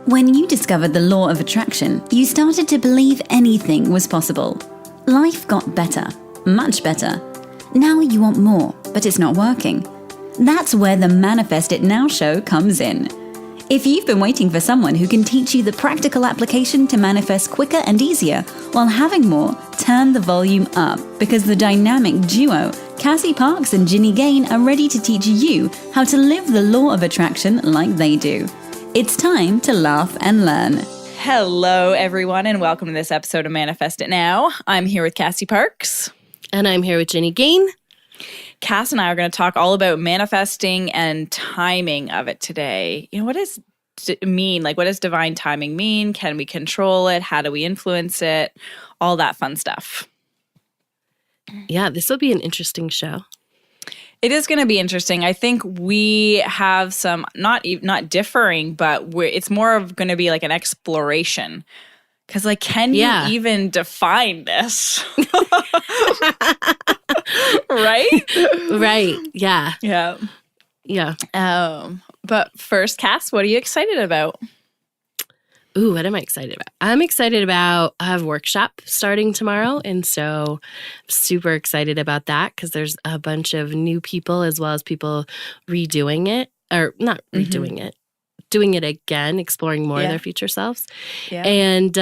When you discovered the law of attraction, you started to believe anything was possible. Life got better, much better. Now you want more, but it's not working. That's where the Manifest It Now show comes in. If you've been waiting for someone who can teach you the practical application to manifest quicker and easier while having more, turn the volume up, because the dynamic duo, Cassie Parks and Ginny Gain, are ready to teach you how to live the law of attraction like they do. It's time to laugh and learn. Hello, everyone, and welcome to this episode of Manifest It Now. I'm here with Cassie Parks. And I'm here with Ginny Gain. Cass and I are going to talk all about manifesting and timing of it today. You know, what does it mean? Like, what does divine timing mean? Can we control it? How do we influence it? All that fun stuff. Yeah, this will be an interesting show. It is going to be interesting. I think we have some, not differing, but it's more of going to be like an exploration. Because, like, can you even define this? Right? Right. Yeah. Yeah. Yeah. But first, Cass, what are you excited about? Ooh, what am I excited about? I'm excited about, I have a workshop starting tomorrow. And so I'm super excited about that because there's a bunch of new people as well as people redoing it, or not redoing it, doing it again, exploring more of their future selves. Yeah. And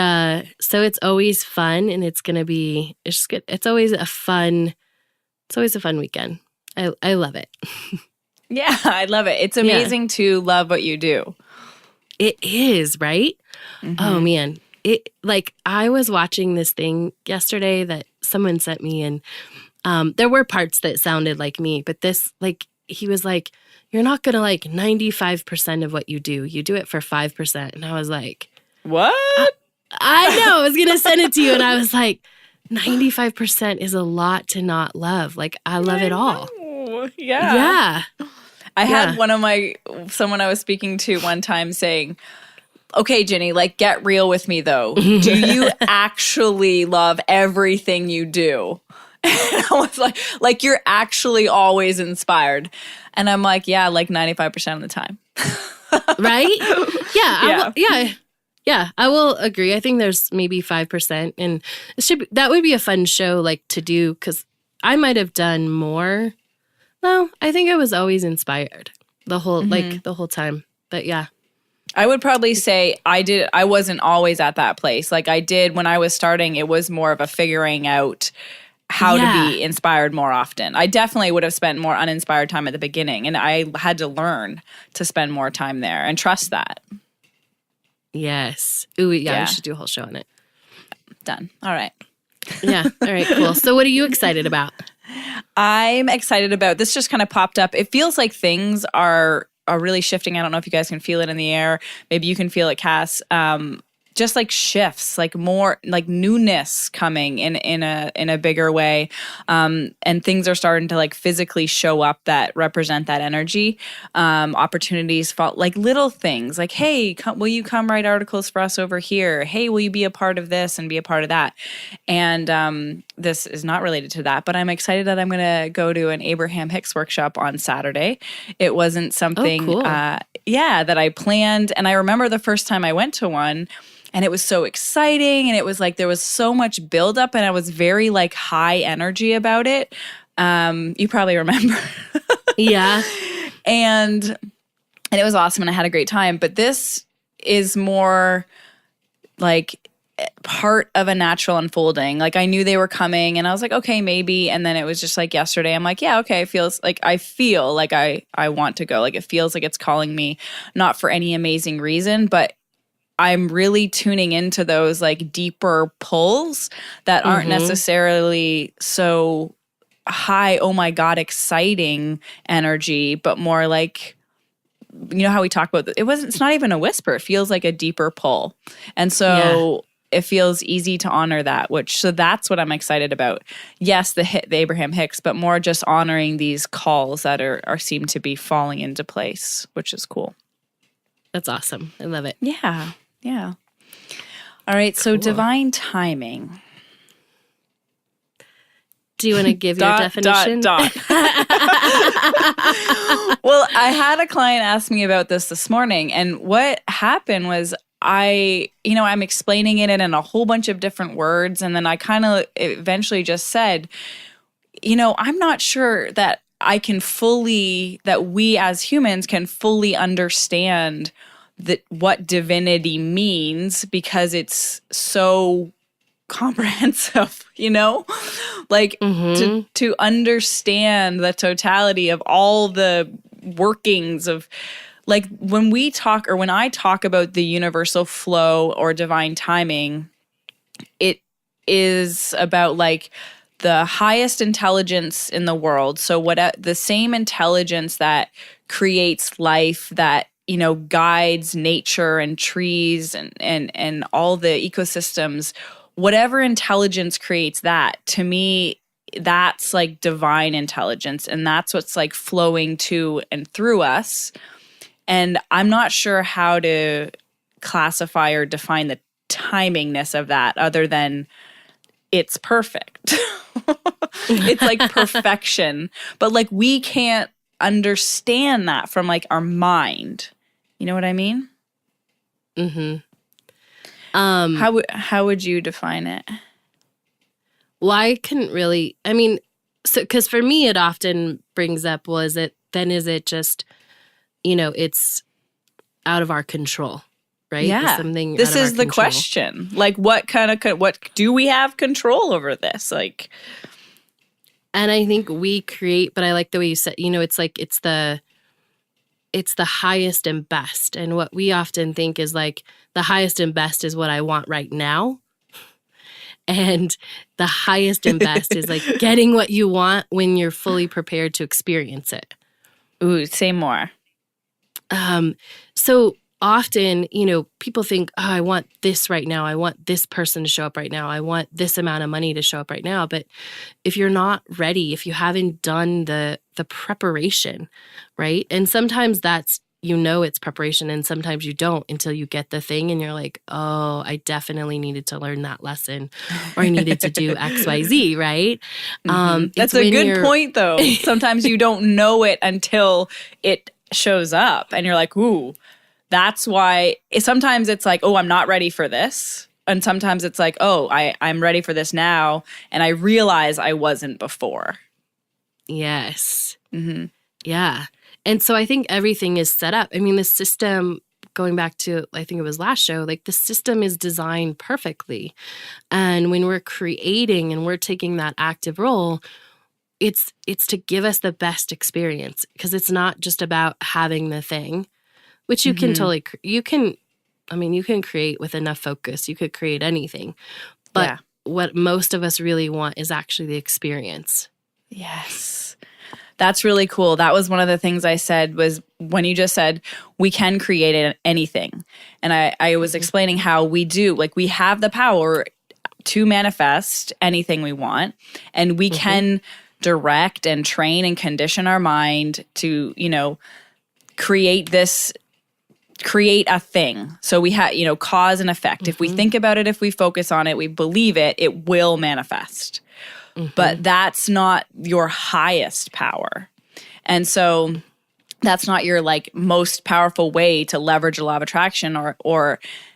so it's always fun, and it's going to be, it's just good. It's always a fun weekend. I love it. Yeah, I love it. It's amazing to love what you do. It is, right? Mm-hmm. Oh, man. I was watching this thing yesterday that someone sent me, and there were parts that sounded like me, but this, he was like, you're not going to like 95% of what you do. You do it for 5%. And I was like, what? I know. I was going to send it to you. And I was like, 95% is a lot to not love. Like, I love it all. Yeah. Yeah. I had someone I was speaking to one time saying, okay, Ginny, like, get real with me though. Do you actually love everything you do? And I was like, you're actually always inspired. And I'm like, yeah, like 95% of the time. Right? Yeah. I will agree. I think there's maybe 5%. And that would be a fun show, like, to do, because I might have done more. No, I think I was always inspired the whole time. But yeah. I would probably say I wasn't always at that place. Like, I did when I was starting, it was more of a figuring out how to be inspired more often. I definitely would have spent more uninspired time at the beginning, and I had to learn to spend more time there and trust that. Yes. Ooh, yeah. We should do a whole show on it. Done. All right. Yeah. All right, cool. So what are you excited about? I'm excited about, this just kind of popped up. It feels like things are really shifting. I don't know if you guys can feel it in the air. Maybe you can feel it, Cass. Just like shifts, like more like newness coming in a bigger way. And things are starting to like physically show up that represent that energy. Opportunities fall, like little things like, hey, will you come write articles for us over here? Hey, will you be a part of this and be a part of that? And this is not related to that, but I'm excited that I'm going to go to an Abraham Hicks workshop on Saturday. It wasn't something, that I planned. And I remember the first time I went to one, and it was so exciting, and it was like there was so much buildup, and I was very like high energy about it. You probably remember. Yeah. And it was awesome, and I had a great time. But this is more like part of a natural unfolding. Like, I knew they were coming, and I was like, okay, maybe. And then it was just like yesterday, I'm like, yeah, okay, I feel like I want to go. Like, it feels like it's calling me, not for any amazing reason, but I'm really tuning into those like deeper pulls that aren't necessarily so high, oh my God, exciting energy, but more like, you know how we talk about it's not even a whisper. It feels like a deeper pull. And so it feels easy to honor that, so that's what I'm excited about. Yes, the Abraham Hicks, but more just honoring these calls that are seem to be falling into place, which is cool. That's awesome. I love it. Yeah. Yeah. All right. So divine timing. Do you want to give your definition? Well, I had a client ask me about this morning, and what happened was I'm explaining it in a whole bunch of different words. And then I kind of eventually just said, I'm not sure that that we as humans can fully understand what divinity means, because it's so comprehensive, like to understand the totality of all the workings of, like, when I talk about the universal flow or divine timing, it is about like the highest intelligence in the world. So the same intelligence that creates life, that guides nature and trees and all the ecosystems, whatever intelligence creates that, to me, that's like divine intelligence, and that's what's like flowing to and through us. And I'm not sure how to classify or define the timingness of that, other than it's perfect. It's like perfection. But like we can't understand that from like our mind. You know what I mean? Mm-hmm. How would you define it? Well, I couldn't really, so because for me it often brings up, well, is it just, it's out of our control, right? Yeah. Something this out of is our the control. question. Like what do we have control over this? Like, and I think we create, but I like the way you said, it's like it's the highest and best. And what we often think is like the highest and best is what I want right now. And the highest and best is like getting what you want when you're fully prepared to experience it. Ooh, say more. So often, people think, oh, I want this right now. I want this person to show up right now. I want this amount of money to show up right now. But if you're not ready, if you haven't done the preparation, right? And sometimes that's, it's preparation, and sometimes you don't until you get the thing and you're like, oh, I definitely needed to learn that lesson, or I needed to do X, Y, Z, right? That's a good point, though. Sometimes you don't know it until it shows up and you're like, ooh, that's why. Sometimes it's like, oh, I'm not ready for this. And sometimes it's like, oh, I'm ready for this now. And I realize I wasn't before. Yes. Mm-hmm. Yeah. And so I think everything is set up. I mean, the system, going back to, I think it was last show, like the system is designed perfectly. And when we're creating and we're taking that active role, it's to give us the best experience, because it's not just about having the thing, which you can totally, you can create with enough focus. You could create anything. But what most of us really want is actually the experience. Yes. That's really cool. That was one of the things I said, was when you just said we can create anything. And I was explaining how we do, like we have the power to manifest anything we want, and we can direct and train and condition our mind to, create a thing. So we have, cause and effect. If we think about it, if we focus on it, we believe it, it will manifest. But that's not your highest power. And so that's not your like most powerful way to leverage a law of attraction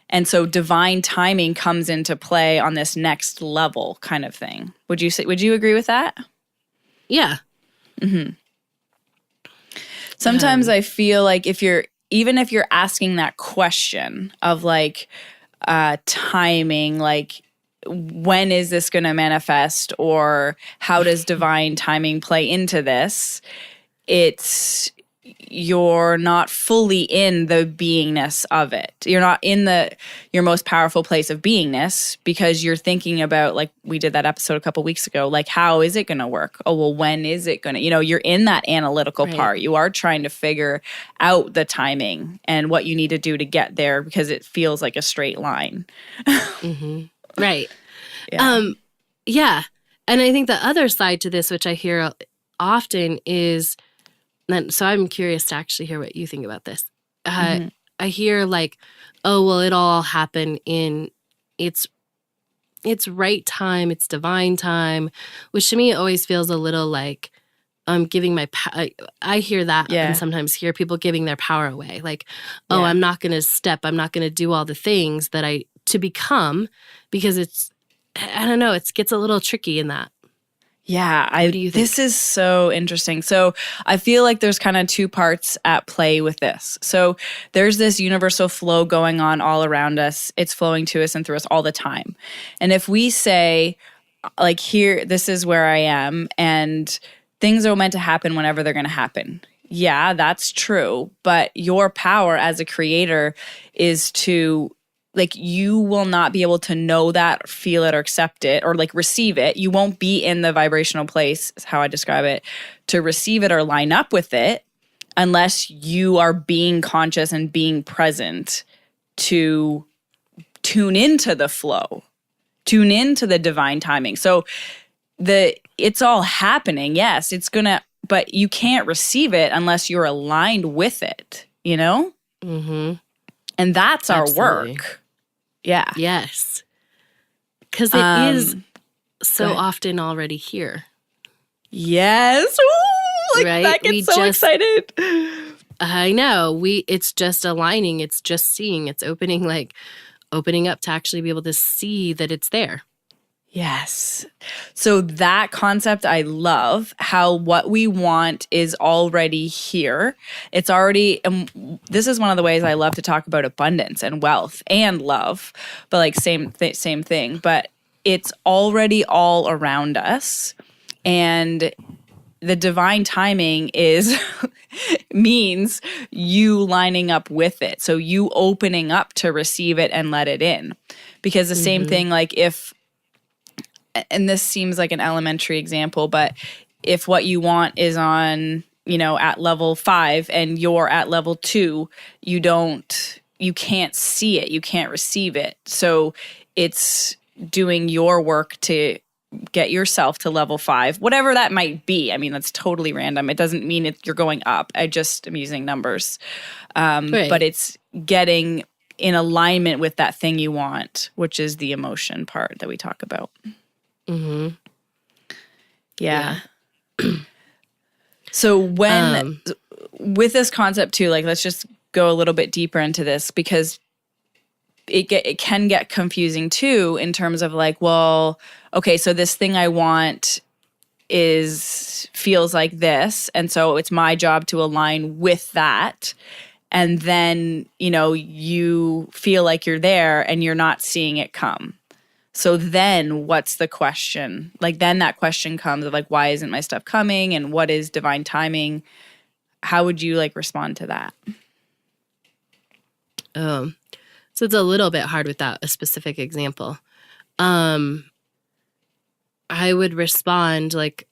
and so divine timing comes into play on this next level kind of thing. Would you agree with that? Yeah. Mm-hmm. Sometimes I feel like if you're asking that question of like timing, like when is this going to manifest, or how does divine timing play into this? You're not fully in the beingness of it. You're not in your most powerful place of beingness, because you're thinking about, like we did that episode a couple weeks ago, like how is it going to work? Oh, well, when is it going to, you're in that analytical part. You are trying to figure out the timing and what you need to do to get there, because it feels like a straight line. Right. Yeah. Yeah. And I think the other side to this, which I hear often, is, so I'm curious to actually hear what you think about this. I hear like, oh, well, it'll all happen in its right time, it's divine time, which to me always feels a little like giving I hear that Yeah. and sometimes hear people giving their power away. Like, oh, Yeah. I'm not going to I'm not going to do all the things that to become, because I don't know, it gets a little tricky in that. Yeah, What do you think? This is so interesting. So I feel like there's kind of two parts at play with this. So there's this universal flow going on all around us. It's flowing to us and through us all the time. And if we say, like, here, this is where I am, and things are meant to happen whenever they're going to happen. Yeah, that's true. But your power as a creator is to, like, you will not be able to know that, feel it, or accept it, or like receive it. You won't be in the vibrational place, is how I describe it, to receive it or line up with it unless you are being conscious and being present to tune into the flow, tune into the divine timing. So it's all happening. Yes, it's gonna, but you can't receive it unless you're aligned with it, you know? Mm-hmm. And that's Absolutely. our work. Yeah. Yes. Because it is so often already here. Yes. Ooh, like, right? that gets so excited. I know. It's just aligning. It's just seeing. It's opening up to actually be able to see that it's there. Yes. So that concept, I love how what we want is already here. It's already, this is one of the ways I love to talk about abundance and wealth and love, but like same thing, but it's already all around us. And the divine timing means you lining up with it. So you opening up to receive it and let it in. Because the same thing, like and this seems like an elementary example, but if what you want is on, at level 5 and you're at level 2, you can't see it, you can't receive it. So it's doing your work to get yourself to level 5, whatever that might be. I mean, that's totally random. It doesn't mean you're going up. I just am using numbers. Right. But it's getting in alignment with that thing you want, which is the emotion part that we talk about. Mm-hmm. Yeah. So when with this concept too, like, let's just go a little bit deeper into this, because it can get confusing too in terms of like, well, okay, so this thing I want feels like this, and so it's my job to align with that. And then, you feel like you're there and you're not seeing it come. So then what's the question? Like, then that question comes of like, why isn't my stuff coming? And what is divine timing? How would you like respond to that? So it's a little bit hard without a specific example. I would respond like,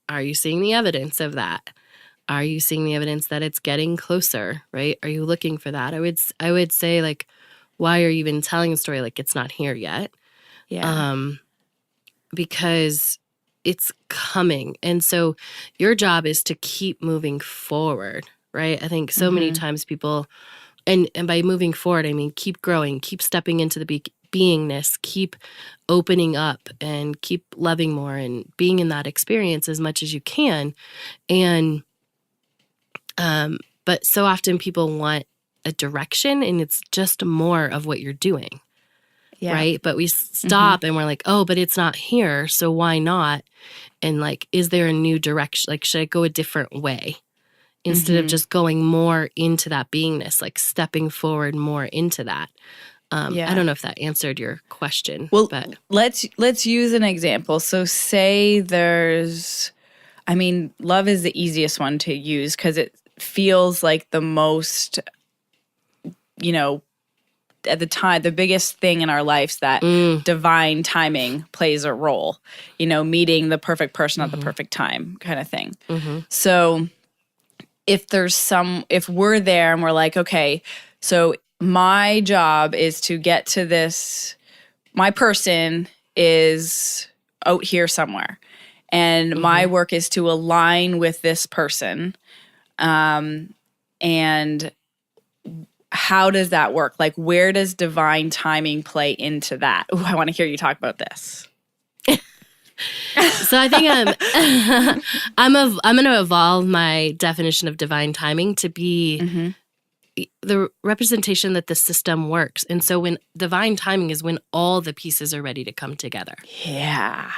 are you seeing the evidence of that? Are you seeing the evidence that it's getting closer, right? Are you looking for that? I would say, like, why are you even telling a story like it's not here yet? Yeah. Because it's coming. And so your job is to keep moving forward, right? I think so many times people, and by moving forward, I mean keep growing, keep stepping into the beingness, keep opening up and keep loving more and being in that experience as much as you can. And but so often people want a direction, and it's just more of what you're doing. Yeah. Right? But we stop and we're like, oh, but it's not here, so why not? And like, is there a new direction? Like, should I go a different way? Instead of just going more into that beingness, like stepping forward more into that. I don't know if that answered your question. Well, but let's use an example. So say love is the easiest one to use because it feels like the most, at the time, the biggest thing in our lives that divine timing plays a role, meeting the perfect person at the perfect time kind of thing. So if we're there and we're like, okay, so my job is to get to this, my person is out here somewhere, and my work is to align with this person. And how does that work? Like, where does divine timing play into that? Ooh, I want to hear you talk about this. So I think I'm going to evolve my definition of divine timing to be the representation that the system works. And so when divine timing is when all the pieces are ready to come together. Yeah.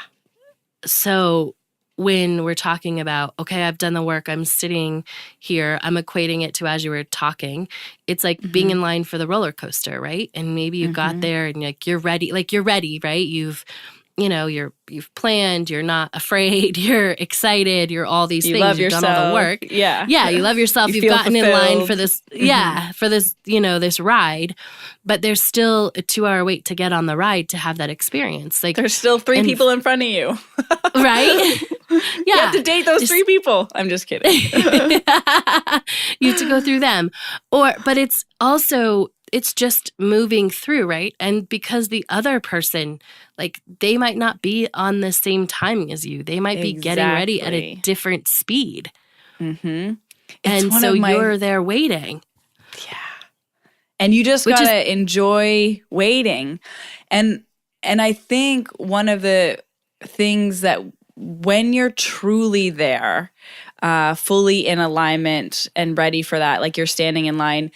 So when we're talking about, okay, I've done the work, I'm sitting here, I'm equating it to as you were talking, it's like being in line for the roller coaster, right? And maybe you got there and you're ready, right? You've planned, you're not afraid, you're excited, you're all these things, love you've done all the work. Yeah. Yeah, you love yourself, You you've feel gotten in line fulfilled. for this, for this, this ride, but there's still a 2-hour wait to get on the ride to have that experience. Like There's still 3 people in front of you. right? Yeah. You have to date those 3 people. I'm just kidding. You have to go through them. But it's also, it's just moving through, right? And because the other person, like they might not be on the same timing as you. They might be getting ready at a different speed. And so you're there waiting. Yeah. And you just gotta enjoy waiting. And I think one of the things that when you're truly there, fully in alignment and ready for that, like you're standing in line,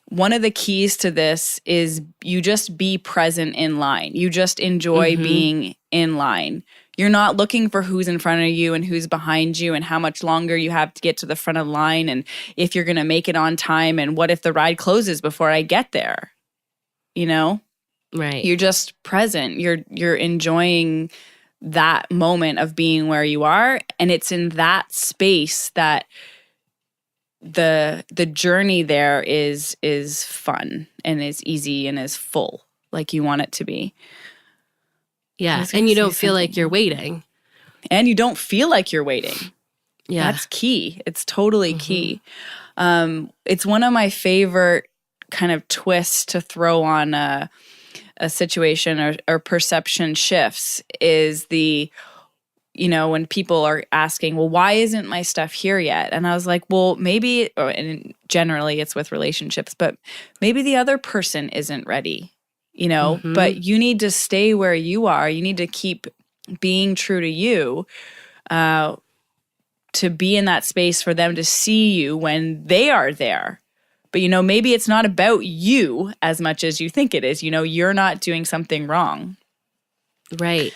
one of the keys to this is you just be present in line. You just enjoy being in line. You're not looking for who's in front of you and who's behind you and how much longer you have to get to the front of the line and if you're going to make it on time and what if the ride closes before I get there, Right. You're just present. You're enjoying that moment of being where you are, and it's in that space that the journey there is fun and is easy and is full, like you want it to be. Yeah, and you don't feel like you're waiting. And you don't feel like you're waiting. Yeah. That's key. It's totally key. It's one of my favorite kind of twists to throw on a situation or perception shifts is when people are asking, well, why isn't my stuff here yet? And I was like, well, maybe, and generally it's with relationships, but maybe the other person isn't ready, but you need to stay where you are. You need to keep being true to you, to be in that space for them to see you when they are there. But, maybe it's not about you as much as you think it is. You're not doing something wrong. Right.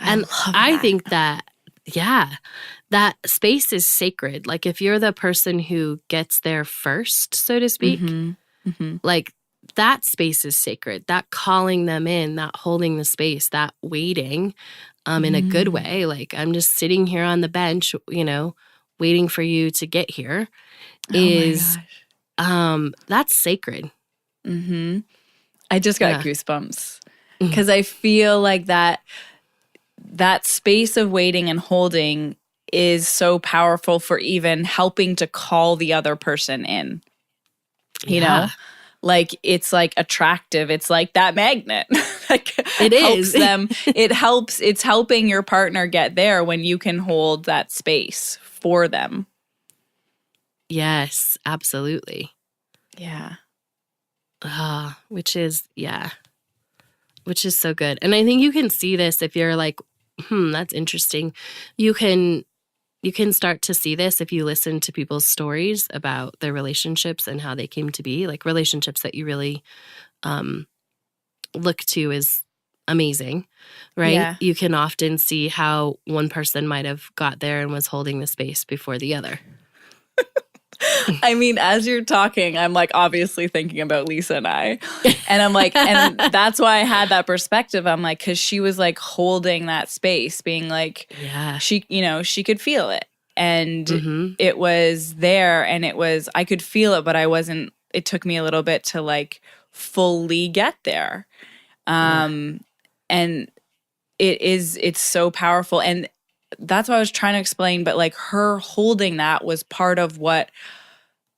And I think that, that space is sacred. Like if you're the person who gets there first, so to speak, like that space is sacred. That calling them in, that holding the space, that waiting in a good way. Like I'm just sitting here on the bench, waiting for you to get here is, that's sacred. I just got goosebumps because I feel like that space of waiting and holding is so powerful for even helping to call the other person in, you know? Like it's like attractive. It's like that magnet. Like it helps is. It's helping your partner get there when you can hold that space for them. Yes, absolutely. Yeah. Which is so good. And I think you can see this if you're like, that's interesting. You can start to see this if you listen to people's stories about their relationships and how they came to be, like relationships that you really look to as amazing, right? Yeah. You can often see how one person might have got there and was holding the space before the other. I mean, as you're talking, I'm like obviously thinking about Lisa and I. And I'm like, and that's why I had that perspective. I'm like, because she was like holding that space, being like, she could feel it. And it was there and I could feel it, but it took me a little bit to like fully get there. And it's so powerful. And that's what I was trying to explain, but like her holding that was part of what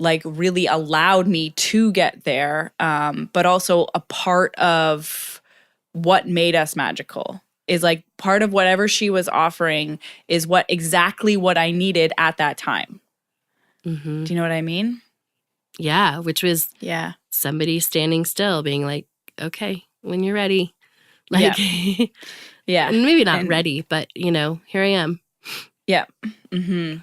like really allowed me to get there, but also a part of what made us magical is like part of whatever she was offering is exactly what I needed at that time. Do you know what I mean? Yeah, which was somebody standing still being like, okay, when you're ready. Like, Yeah. And maybe not ready, but here I am. Yeah. Mm-hmm.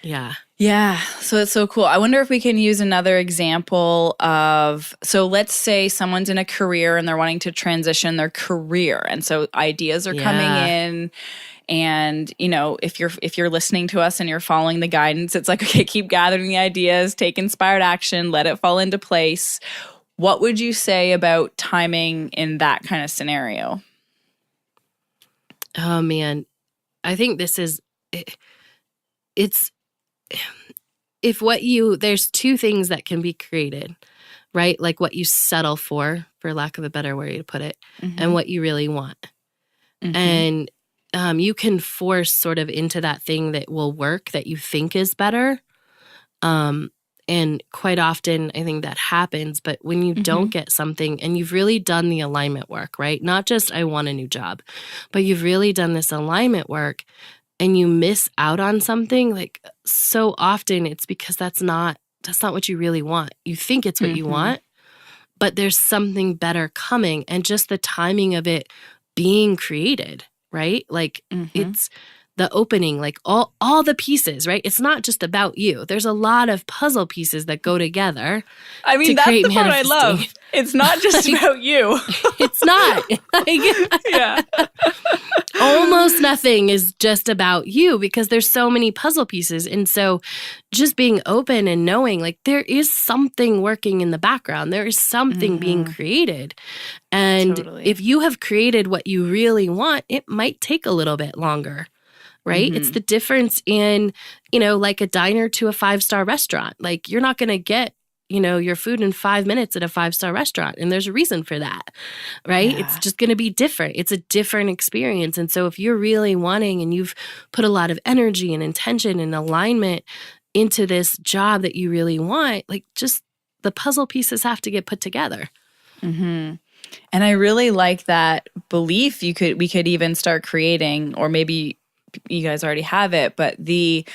Yeah. Yeah. So it's so cool. I wonder if we can use another example of, so let's say someone's in a career and they're wanting to transition their career. And so ideas are coming in. And, if you're listening to us and you're following the guidance, it's like, okay, keep gathering the ideas, take inspired action, let it fall into place. What would you say about timing in that kind of scenario? Oh, man. I think this is, it's, there's two things that can be created, right? Like what you settle for lack of a better way to put it, and what you really want. And you can force sort of into that thing that will work, that you think is better. And quite often, I think that happens. But when you don't get something and you've really done the alignment work, right? Not just I want a new job, but you've really done this alignment work and you miss out on something, like so often it's because that's not what you really want. You think it's what you want, but there's something better coming, and just the timing of it being created, right? Like it's the opening, like all the pieces, right? It's not just about you. There's a lot of puzzle pieces that go together. I mean, that's the part I love. It's not just about you. It's not. Yeah. Almost nothing is just about you because there's so many puzzle pieces. And so just being open and knowing like there is something working in the background. There is something being created. And if you have created what you really want, it might take a little bit longer. Right? It's the difference in, like a diner to a 5-star restaurant. Like you're not going to get, your food in 5 minutes at a 5-star restaurant. And there's a reason for that, right? Yeah. It's just going to be different. It's a different experience. And so if you're really wanting and you've put a lot of energy and intention and alignment into this job that you really want, like just the puzzle pieces have to get put together. And I really like that belief we could even start creating, or maybe you guys already have it, but the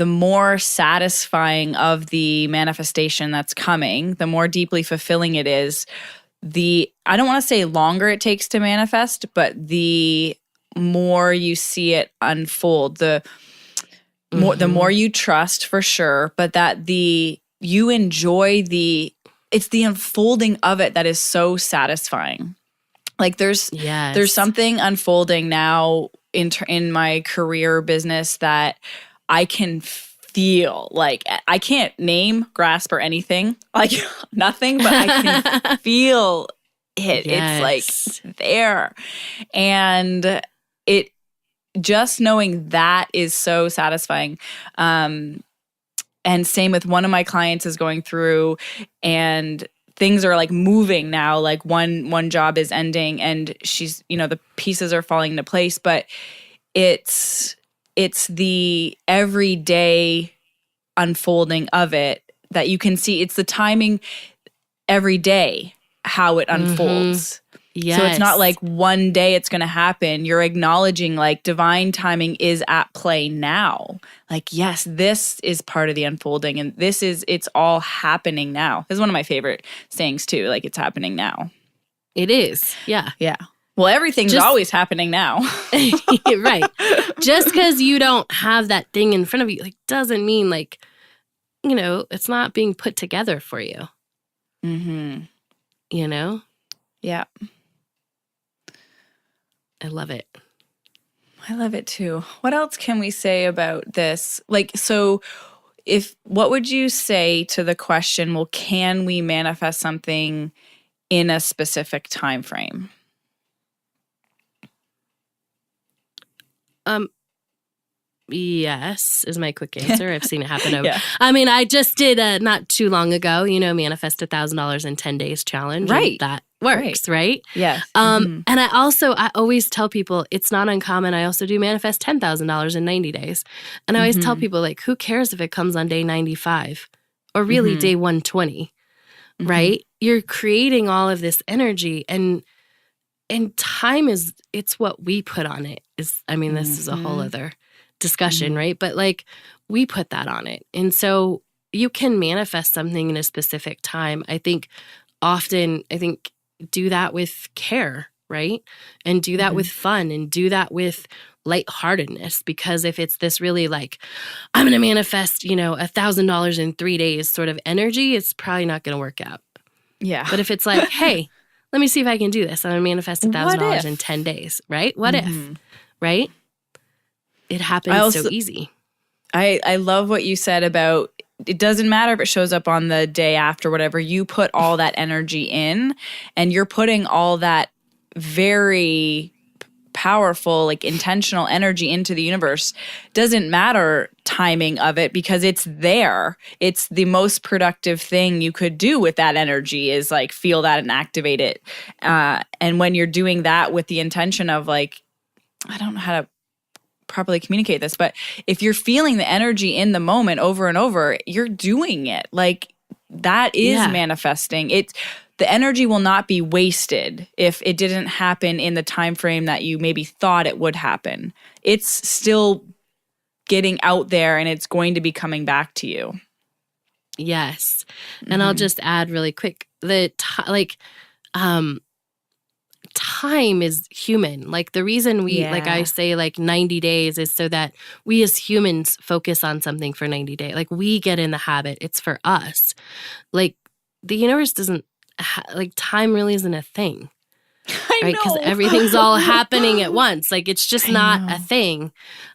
more satisfying of the manifestation that's coming, the more deeply fulfilling it is, I don't want to say longer it takes to manifest, but the more you see it unfold, the more you trust for sure, but that you enjoy it's the unfolding of it that is so satisfying. Like there's something unfolding now in my career business that I can feel. Like I can't name, grasp, or anything, like nothing, but I can feel it. It's like there. And it just knowing that is so satisfying. And same with one of my clients is going through, and things are like moving now. Like one job is ending and she's, the pieces are falling into place, but it's the everyday unfolding of it that you can see. It's the timing every day, how it unfolds. Yes. So it's not like one day it's going to happen. You're acknowledging like divine timing is at play now. Like, yes, this is part of the unfolding and it's all happening now. This is one of my favorite sayings too. Like it's happening now. It is. Yeah. Yeah. Well, everything's always happening now. Right. Just because you don't have that thing in front of you, like doesn't mean like, it's not being put together for you. Yeah. I love it. I love it too. What else can we say about this? Like, so what would you say to the question, well, can we manifest something in a specific time frame? Yes, is my quick answer. I've seen it happen over. I mean, I just did not too long ago, manifest $1,000 in 10 days challenge. Right. That works, right? Yes. And I always tell people it's not uncommon. I also do manifest $10,000 in 90 days. And I always tell people like, who cares if it comes on day 95 or really day 120, right? You're creating all of this energy and time it's what we put on it this is a whole other discussion, right? But like we put that on it. And so you can manifest something in a specific time. I think often do that with care, right? And do that with fun and do that with lightheartedness. Because if it's this really like, I'm going to manifest, $1,000 in 3 days sort of energy, it's probably not going to work out. Yeah. But if it's like, hey, let me see if I can do this. I'm going to manifest $1,000 in if? 10 days, right? What if, right? It happens so easy. I love what you said about it doesn't matter if it shows up on the day after, whatever. You put all that energy in, and you're putting all that very powerful, like intentional energy into the universe. Doesn't matter timing of it because it's there. It's the most productive thing you could do with that energy is like feel that and activate it. And when you're doing that with the intention of like, I don't know how to properly communicate this, but if you're feeling the energy in the moment over and over, you're doing it. Like that is manifesting. The energy will not be wasted if it didn't happen in the time frame that you maybe thought it would happen. It's still getting out there and it's going to be coming back to you. Yes. And I'll just add really quick time is human. Like the reason we, like I say, like 90 days is so that we as humans focus on something for 90 days. Like we get in the habit. It's for us. Like the universe doesn't, time really isn't a thing. Right? Because everything's all happening at once. Like it's just not a thing.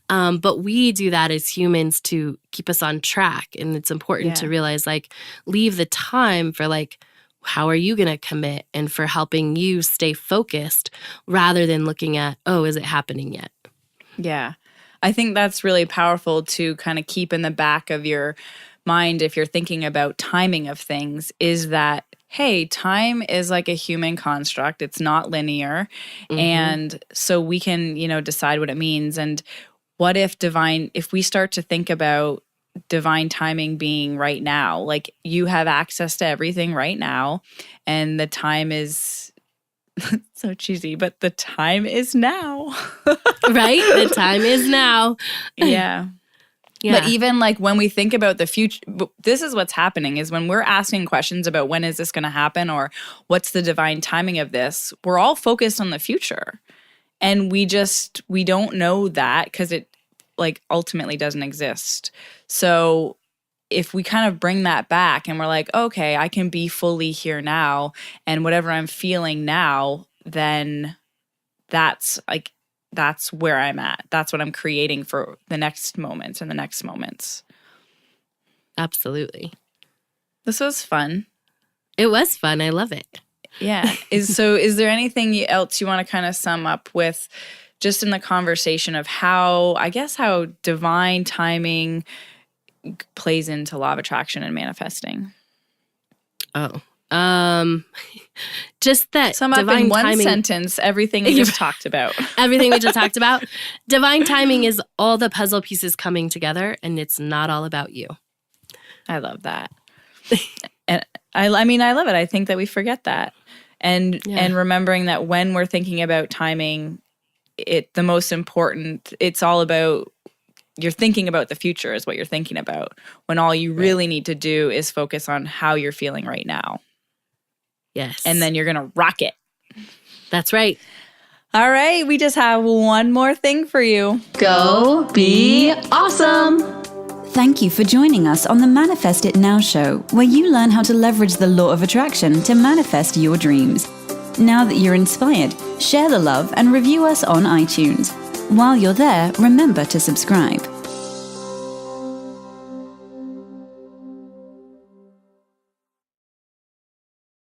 But we do that as humans to keep us on track. And it's important to realize like leave the time for like, how are you going to commit and for helping you stay focused rather than looking at, oh, is it happening yet? Yeah. I think that's really powerful to kind of keep in the back of your mind if you're thinking about timing of things is that, hey, time is like a human construct. It's not linear. And so we can, decide what it means. And what if we start to think about divine timing being right now, like you have access to everything right now and the time is so cheesy, but the time is now. Right? The time is now. Yeah. But even like when we think about the future, this is what's happening is when we're asking questions about when is this going to happen or what's the divine timing of this, we're all focused on the future. And we don't know that because it like ultimately doesn't exist. So if we kind of bring that back and we're like, okay, I can be fully here now and whatever I'm feeling now, then that's where I'm at. That's what I'm creating for the next moments and the next moments. Absolutely. This was fun. It was fun. I love it. Yeah. Is there anything else you want to kind of sum up with just in the conversation of how divine timing plays into law of attraction and manifesting? Oh, just that sum up divine in one timing, sentence everything we just talked about. Everything we just talked about. Divine timing is all the puzzle pieces coming together, and it's not all about you. I love that. And I love it. I think that we forget that. And remembering that when we're thinking about timing, the most important, it's all about, you're thinking about the future is what you're thinking about, when all you really need to do is focus on how you're feeling right now. Yes. And then you're going to rock it. That's right. All right. We just have one more thing for you. Go be awesome. Thank you for joining us on the Manifest It Now show, where you learn how to leverage the law of attraction to manifest your dreams. Now that you're inspired, share the love and review us on iTunes. While you're there, remember to subscribe.